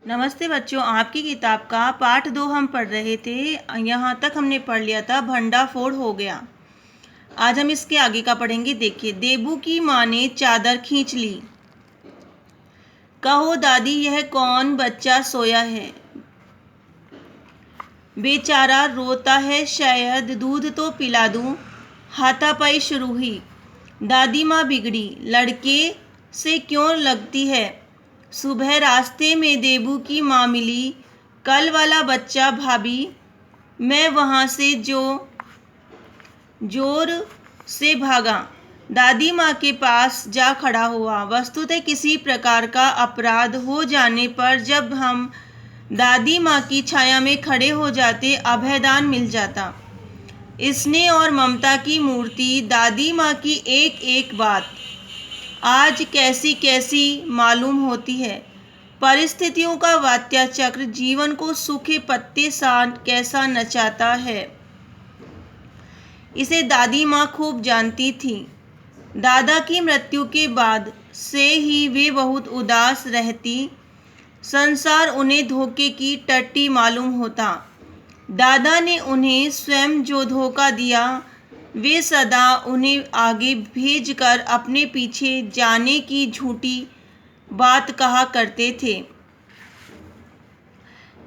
नमस्ते बच्चों, आपकी किताब का पाठ 2 हम पढ़ रहे थे। यहाँ तक हमने पढ़ लिया था भंडाफोड़ हो गया। आज हम इसके आगे का पढ़ेंगे। देखिए, देबू की माँ ने चादर खींच ली। कहो दादी, यह कौन बच्चा सोया है? बेचारा रोता है, शायद दूध तो पिला दूं। हाथापाई शुरू हुई। दादी माँ बिगड़ी, लड़के से क्यों लगती है? सुबह रास्ते में देबू की माँ मिली। कल वाला बच्चा भाभी। मैं वहाँ से जोर से भागा। दादी माँ के पास जा खड़ा हुआ। वस्तुतः किसी प्रकार का अपराध हो जाने पर जब हम दादी माँ की छाया में खड़े हो जाते, अभयदान मिल जाता। स्नेह और ममता की मूर्ति दादी माँ की एक एक बात आज कैसी कैसी मालूम होती है। परिस्थितियों का वात्या चक्र जीवन को सूखे पत्ते सा कैसा नचाता है, इसे दादी माँ खूब जानती थी। दादा की मृत्यु के बाद से ही वे बहुत उदास रहती। संसार उन्हें धोखे की टट्टी मालूम होता। दादा ने उन्हें स्वयं जो धोखा दिया, वे सदा उन्हें आगे भेजकर अपने पीछे जाने की झूठी बात कहा करते थे।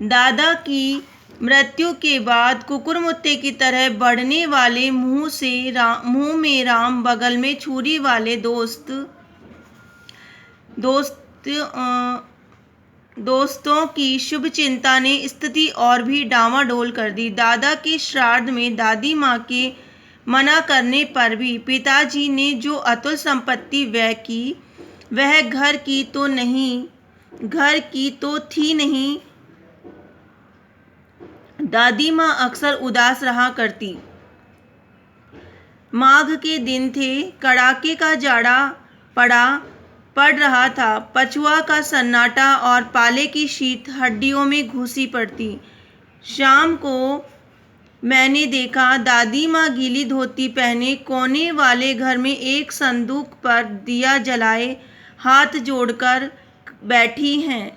दादा की मृत्यु के बाद कुकुरमुत्ते की तरह बढ़ने वाले मुंह में राम, बगल में छुरी वाले दोस्तों की शुभ चिंता ने स्थिति और भी डामाडोल कर दी। दादा के श्राद्ध में दादी माँ के मना करने पर भी पिताजी ने जो अतुल संपत्ति व्यय की, वह घर की तो थी नहीं। दादी माँ अक्सर उदास रहा करती। माघ के दिन थे, कड़ाके का जाड़ा पड़ रहा था। पछुआ का सन्नाटा और पाले की शीत हड्डियों में घुसी पड़ती। शाम को मैंने देखा दादी माँ गीली धोती पहने कोने वाले घर में एक संदूक पर दिया जलाए हाथ जोड़कर बैठी हैं।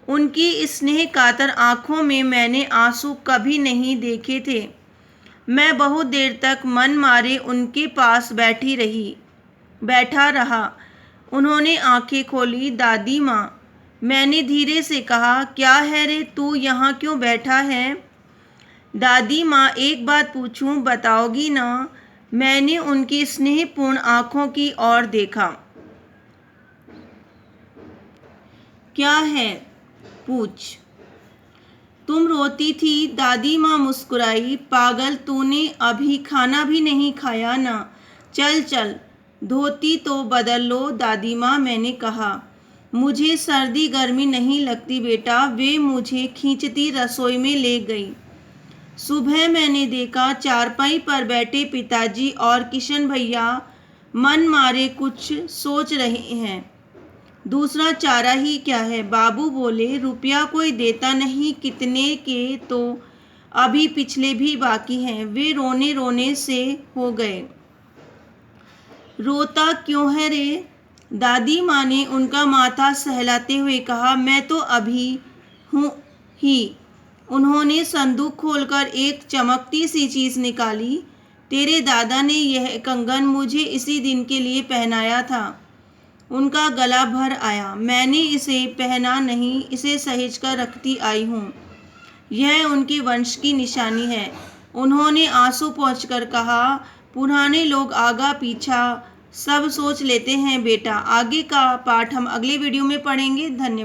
उनकी स्नेह कातर आंखों में मैंने आंसू कभी नहीं देखे थे। मैं बहुत देर तक मन मारे उनके पास बैठा रहा। उन्होंने आंखें खोली। दादी माँ, मैंने धीरे से कहा, क्या है रे, तू यहाँ क्यों बैठा है? दादी माँ, एक बात पूछूं, बताओगी ना? मैंने उनकी स्नेहपूर्ण आंखों की ओर देखा। क्या है? पूछ। तुम रोती थी। दादी माँ मुस्कुराई। पागल, तूने अभी खाना भी नहीं खाया ना? चल धोती तो बदल लो। दादी माँ, मैंने कहा, मुझे सर्दी गर्मी नहीं लगती बेटा। वे मुझे खींचती रसोई में ले गई। सुबह मैंने देखा चारपाई पर बैठे पिताजी और किशन भैया मन मारे कुछ सोच रहे हैं। दूसरा चारा ही क्या है? बाबू बोले, रुपया कोई देता नहीं, कितने के तो अभी पिछले भी बाकी हैं। वे रोने रोने से हो गए। रोता क्यों है रे? दादी माँ ने उनका माथा सहलाते हुए कहा, मैं तो अभी हूँ ही। उन्होंने संदूक खोलकर एक चमकती सी चीज निकाली। तेरे दादा ने यह कंगन मुझे इसी दिन के लिए पहनाया था। उनका गला भर आया। मैंने इसे पहना नहीं, इसे सहेज कर रखती आई हूँ। यह उनके वंश की निशानी है। उन्होंने आंसू पोंछकर कहा, पुराने लोग आगा पीछा सब सोच लेते हैं बेटा। आगे का पाठ हम अगले वीडियो में पढ़ेंगे। धन्यवाद।